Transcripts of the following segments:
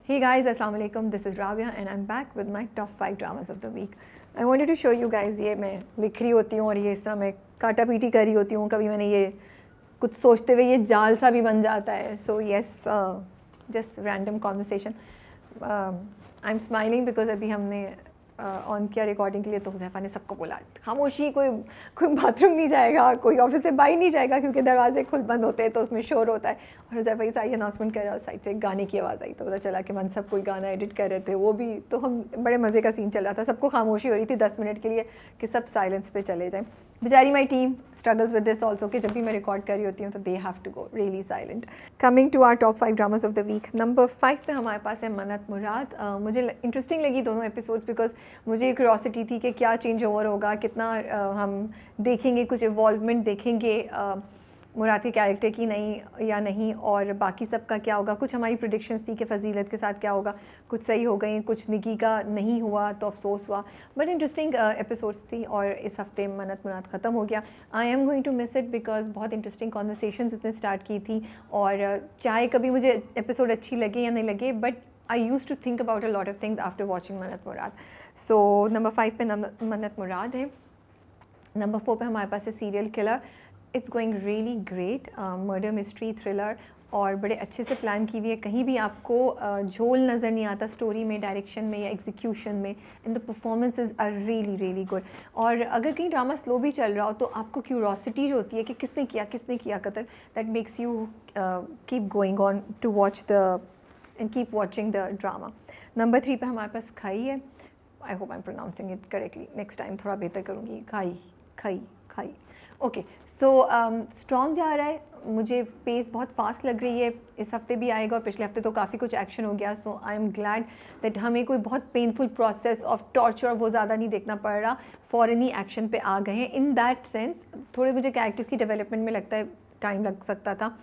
Hey guys, Assalamu alaikum. This is Rabia and I'm back with my top 5 dramas of the week. I wanted to show you guys, ये मैं लिख रही होती हूँ और ये इस तरह मैं काटा पीटी कर रही होती हूँ, कभी मैंने ये कुछ सोचते हुए ये जाल सा भी बन जाता है. So yes, just random conversation. I'm smiling because अभी हमने ऑन किया रिकॉर्डिंग के लिए, तो हुज़ैफ़ा ने सबको बोला खामोशी, कोई बाथरूम नहीं जाएगा, कोई ऑफिस से बाहर नहीं जाएगा क्योंकि दरवाजे खुल बंद होते हैं तो उसमें शोर होता है. और हुज़ैफ़ा की सारी अनाउंसमेंट कर रहा है, साइड से एक गाने की आवाज़ आई तो पता चला कि मनसब कोई गाना एडिट कर रहे थे, वो भी. तो हम बड़े मज़े का सीन चल रहा था, सबको खामोशी हो रही थी 10 मिनट के लिए कि सब साइलेंस पे चले जाएँ. बेचारी my team struggles with this also कि जब भी मैं रिकॉर्ड कर रही होती हूँ तो they have to go really silent. Coming to our top 5 dramas of the week. Number 5 पे हमारे पास है मन्नत मुराद. मुझे इंटरेस्टिंग लगी दोनों एपिसोड्स बिकॉज मुझे क्यूरोसिटी थी कि क्या चेंज ओवर होगा, कितना हम देखेंगे, कुछ इवॉल्वमेंट देखेंगे मुराद के कैरेक्टर की नहीं या नहीं, और बाकी सब का क्या होगा. कुछ हमारी प्रेडिक्शंस थी कि फ़जीलत के साथ क्या होगा, कुछ सही हो गई, कुछ निकी का नहीं हुआ तो अफसोस हुआ. बट इंटरेस्टिंग एपिसोड्स थी और इस हफ्ते मन्नत मुराद ख़त्म हो गया. I am going to miss it because बहुत इंटरेस्टिंग कॉन्वर्सेशंस इसने स्टार्ट की थी, और चाहे कभी मुझे एपिसोड अच्छी लगे या नहीं लगे, but I used to think about a lot of things after watching Mannat Murad. So number 5 पे मन्नत मुराद है. नंबर 4 पे हमारे पास है serial killer. It's going really great. Murder mystery thriller और बड़े अच्छे से प्लान की हुई है. कहीं भी आपको झोल नज़र नहीं आता स्टोरी में, डायरेक्शन में या एग्जीक्यूशन में. And the performances are really really good. और अगर कहीं ड्रामा स्लो भी चल रहा हो तो आपको क्यूरोसिटी जो होती है कि किसने किया कत्ल, that makes you keep going on to watch the and keep watching the drama. Number 3 पे हमारे पास खाई है. I hope I'm pronouncing it correctly. Next time थोड़ा बेहतर करूँगी. खाई. Okay. So strong जा रहा है. मुझे पेस बहुत फास्ट लग रही है. इस हफ्ते भी आएगा और पिछले हफ्ते तो काफ़ी कुछ एक्शन हो गया. सो आई एम ग्लैड दैट हमें कोई बहुत पेनफुल प्रोसेस ऑफ टॉर्चर वो ज़्यादा नहीं देखना पड़ रहा. फ़ौरन ही एक्शन पे आ गए हैं. इन दैट सेंस थोड़े मुझे कैरेक्टर्स की डेवलपमेंट में लगता है टाइम लग सकता था,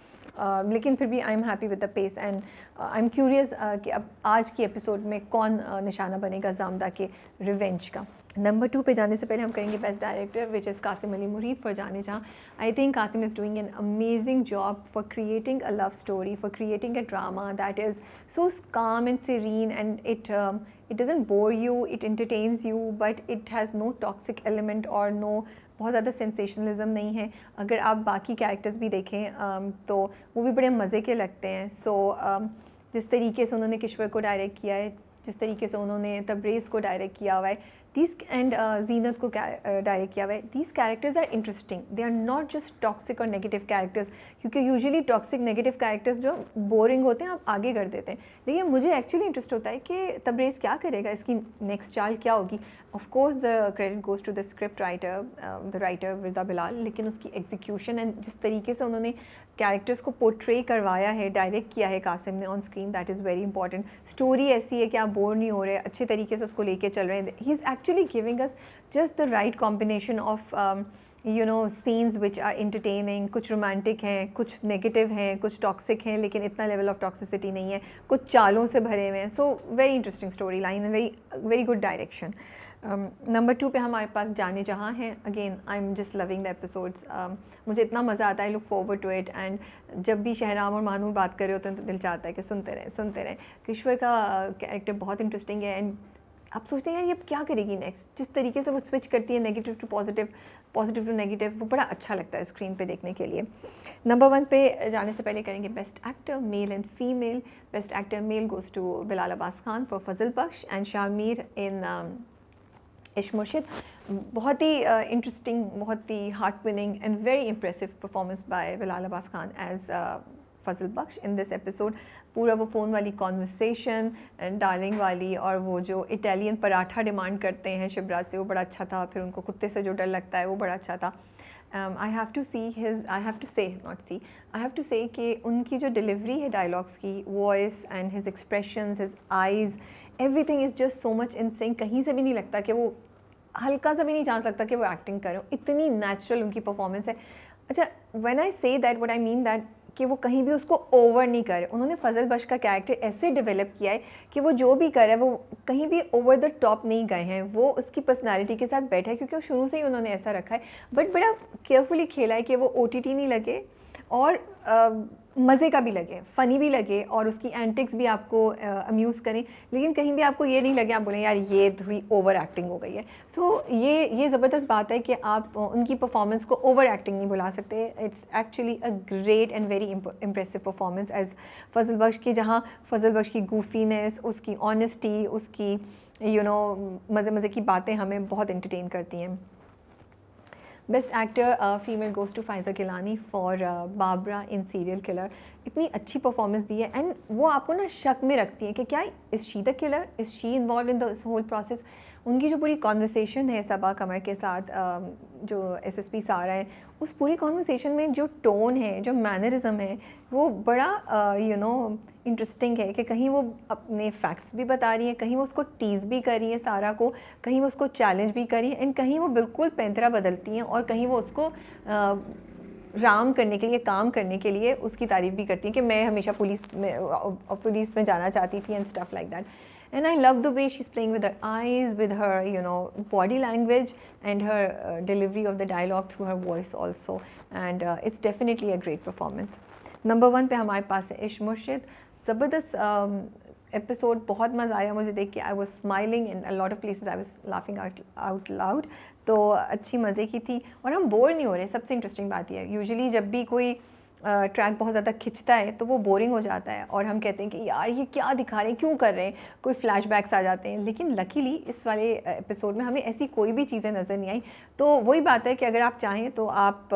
लेकिन फिर भी I am happy with the pace. And I am curious कि अब आज की एपिसोड में कौन निशाना बनेगा जामदा के रिवेंज का. नंबर 2 पे जाने से पहले हम करेंगे best director, which is Kasim Ali Murid for Jaane Jahan. I think Kasim is doing an amazing job for creating a love story, for creating a drama that is so calm and serene, and it doesn't bore you, it entertains you, but it has no toxic element or no बहुत ज़्यादा sensationalism नहीं है. अगर आप बाकी characters भी देखें तो वो भी बड़े मज़े के लगते हैं. सो जिस तरीके से उन्होंने किश्वर को डायरेक्ट किया है, जिस तरीके से उन्होंने तब्रेज़ को डायरेक्ट किया हुआ है, एंड जीनत को डायरेक्ट किया हुआ है, these characters are interesting. They are not just toxic और नेगेटिव कैरेक्टर्स, क्योंकि यूजुअली टॉक्सिक नेगेटिव कैरेक्टर्स जो बोरिंग होते हैं आप आगे कर देते हैं. लेकिन मुझे एक्चुअली इंटरेस्ट होता है कि तब्रेज़ क्या करेगा, इसकी नेक्स्ट चाल क्या होगी. Of course the credit goes to the script writer, the writer Vida Bilal, लेकिन उसकी एग्जीक्यूशन एंड जिस तरीके से उन्होंने कैरेक्टर्स को पोर्ट्रे करवाया है, डायरेक्ट किया है कासिम ने on screen, that is very important. Story ऐसी है कि आप बोर नहीं हो रहे, अच्छे तरीके से उसको लेके चल रहे हैं. He is actually giving us just the right combination of scenes which are entertaining. कुछ रोमांटिक हैं, कुछ नेगेटिव हैं, कुछ टॉक्सिक हैं, लेकिन इतना लेवल ऑफ टॉक्सिसिटी नहीं है. कुछ चालों से भरे हुए हैं. So very interesting story line and very good direction. Number 2 पे हमारे पास जाने जहाँ हैं. Again I am just loving the episodes. मुझे इतना मज़ा आता है, look forward to it. And जब भी शहराम और मानूर बात कर रहे होते हैं तो दिल चाहता है कि सुनते रहें. किश्वर का कैरेक्टर बहुत इंटरेस्टिंग है. एंड आप सोचते हैं यार ये अब क्या करेगी नेक्स्ट. जिस तरीके से वो स्विच करती है negative to positive, positive to negative, वो बड़ा अच्छा लगता है स्क्रीन पे देखने के लिए. नंबर 1 पे जाने से पहले करेंगे best actor male and female. Best actor male goes to Bilal Abbas Khan for Fazal Bakhsh and Shamir in Ishq Murshid. बहुत ही इंटरेस्टिंग, बहुत ही heart winning and very impressive performance by Bilal Abbas Khan as Fazal Bakhsh in this episode. पूरा वो फ़ोन वाली कॉन्वर्सेशन, डार्लिंग वाली, और वो जो इटालियन पराठा डिमांड करते हैं शिवराज से, वो बड़ा अच्छा था. फिर उनको कुत्ते से जो डर लगता है वो बड़ा अच्छा था. आई हैव टू से कि उनकी जो डिलीवरी है डायलॉग्स की, voice and his expressions, his eyes, everything is just so much in sync. कहीं से भी नहीं लगता कि वो, हल्का सा भी नहीं चांस लगता कि वो एक्टिंग करें. इतनी नेचुरल उनकी परफॉर्मेंस है. अच्छा, when I say that, what I mean that कि वो कहीं भी उसको ओवर नहीं करे. उन्होंने फजल बख्श का कैरेक्टर ऐसे डेवलप किया है कि वो जो भी करे वो कहीं भी ओवर द टॉप नहीं गए हैं. वो उसकी पर्सनालिटी के साथ बैठा है, क्योंकि वो शुरू से ही उन्होंने ऐसा रखा है. बट बड़ा केयरफुली खेला है कि वो OTT नहीं लगे. और मज़े का भी लगे, फ़नी भी लगे और उसकी एंटिक्स भी आपको अम्यूज़ करें, लेकिन कहीं भी आपको ये नहीं लगे आप बोलें यार ये थोड़ी ओवर एक्टिंग हो गई है। सो ये ज़बरदस्त बात है कि आप उनकी परफॉर्मेंस को ओवर एक्टिंग नहीं बुला सकते। It's actually a great and very impressive performance as Fazal Bakhsh की, जहाँ फजल बख्श की गूफीनेस, उसकी ऑनेस्टी, उसकी मज़े मज़े की बातें हमें बहुत एंटरटेन करती हैं। Best actor female goes to Faiza Gilani for Babra in serial killer. इतनी अच्छी परफॉर्मेंस दी है एंड वो आपको ना शक में रखती है कि क्या is she the killer, is she involve in this whole process. उनकी जो पूरी कॉन्वर्सेशन है सबा कमर के साथ, जो एसएसपी सारा है, उस पूरी कॉन्वर्सेशन में जो टोन है, जो मैनरिज्म है, वो बड़ा इंटरेस्टिंग है कि कहीं वो अपने फैक्ट्स भी बता रही है, कहीं वो उसको टीज़ भी कर रही है सारा को, कहीं वो उसको चैलेंज भी कर रही है एंड कहीं वो बिल्कुल पैंतरा बदलती हैं और कहीं वो उसको राम करने के लिए, काम करने के लिए उसकी तारीफ़ भी करती हैं कि मैं हमेशा पुलिस में जाना चाहती थी and stuff like that. And I love the way she's playing with her eyes, with her body language and her delivery of the dialogue through her voice also. And it's definitely a great performance. Number 1 पे हमारे पास है इश्क मुर्शिद. ज़बरदस्त episode, बहुत मज़ा आया मुझे देख के. I was smiling in a lot of places, I was laughing out loud. तो अच्छी मज़े की थी और हम बोर नहीं हो रहे. सबसे इंटरेस्टिंग बात यह है, यूजुअली जब भी कोई ट्रैक बहुत ज़्यादा खिंचता है तो वो बोरिंग हो जाता है और हम कहते हैं कि यार ये क्या दिखा रहे हैं, क्यों कर रहे हैं, कोई फ्लैशबैक्स आ जाते हैं. लेकिन लकीली इस वाले एपिसोड में हमें ऐसी कोई भी चीज़ें नज़र नहीं आई. तो वही बात है कि अगर आप चाहें तो आप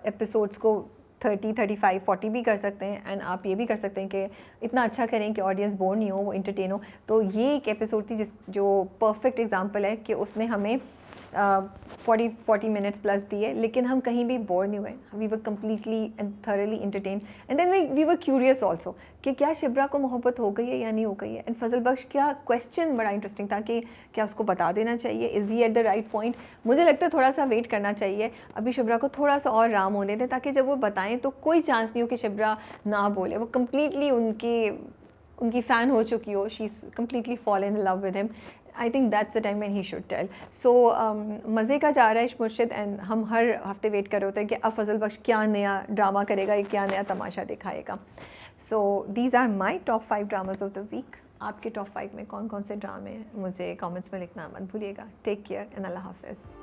एपिसोड्स को 30, 35, 40 भी कर सकते हैं एंड आप ये भी कर सकते हैं कि इतना अच्छा करें कि ऑडियंस बोर नहीं हो, वो इंटरटेन हो. तो ये एक एपिसोड थी जो परफेक्ट एग्जांपल है कि उसने हमें 40 मिनट्स प्लस दिए लेकिन हम कहीं भी बोर नहीं हुए. We were completely and thoroughly entertain and then we were curious also कि क्या शिब्रा को मोहब्बत हो गई है या नहीं हो गई है. एंड फजल बख्श का क्वेश्चन बड़ा इंटरेस्टिंग था कि क्या उसको बता देना चाहिए, is he at the right point. मुझे लगता है थोड़ा सा वेट करना चाहिए, अभी शिब्रा को थोड़ा सा और राम होने दें ताकि जब वो बताएं तो कोई चांस नहीं हो कि शिब्रा ना बोले. वो कम्प्लीटली उनकी फ़ैन हो चुकी हो, she is completely fall in love with him. I think that's the time when he should tell. So मज़े का जा रहा है इश्क मुर्शिद एंड हम हर हफ्ते वेट कर रहे होते हैं कि अब फजल बख्श क्या नया ड्रामा करेगा, या क्या नया तमाशा दिखाएगा. So these are my top 5 dramas of the week. आपके टॉप 5 में कौन कौन से ड्रामे हैं मुझे कमेंट्स में लिखना मत भूलिएगा. टेक केयर एंड अल्लाह हाफिज़.